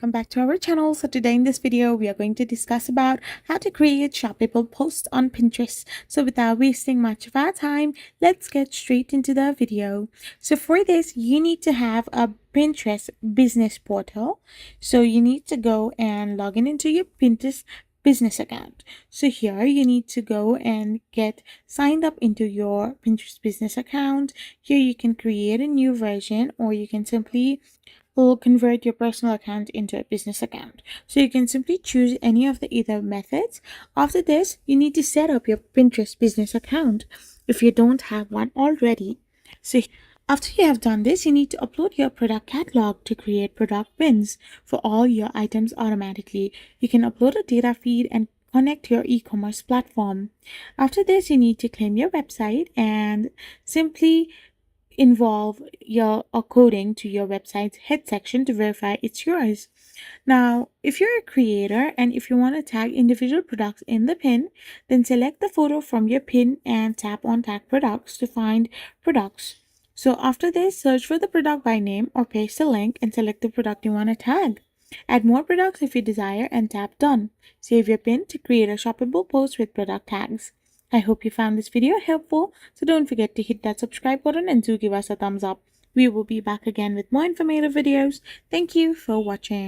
welcome back to our channel. So today in this video we are going to discuss about how to create shoppable posts on Pinterest. So without wasting much of our time, let's get straight into the video. So for this, you need to have a Pinterest business portal. So you need to go and log in into your Pinterest business account. So here you need to go and get signed up into your Pinterest business account. Here you can create a new version, or you can simply will convert your personal account into a business account. So you can simply choose any of the either methods. After this, you need to set up your Pinterest business account if you don't have one already. So after you have done this, you need to upload your product catalog to create product bins for all your items automatically. You can upload a data feed and connect your e-commerce platform. After this, you need to claim your website and simply involve your coding to your website's head section to verify it's yours. Now, if you're a creator and if you want to tag individual products in the pin, then select the photo from your pin and tap on Tag Products to find products. So after this, search for the product by name or paste the link and select the product you want to tag. Add more products if you desire and tap Done. Save your pin to create a shoppable post with product tags. I hope you found this video helpful, so don't forget to hit that subscribe button and do give us a thumbs up. We will be back again with more informative videos. Thank you for watching.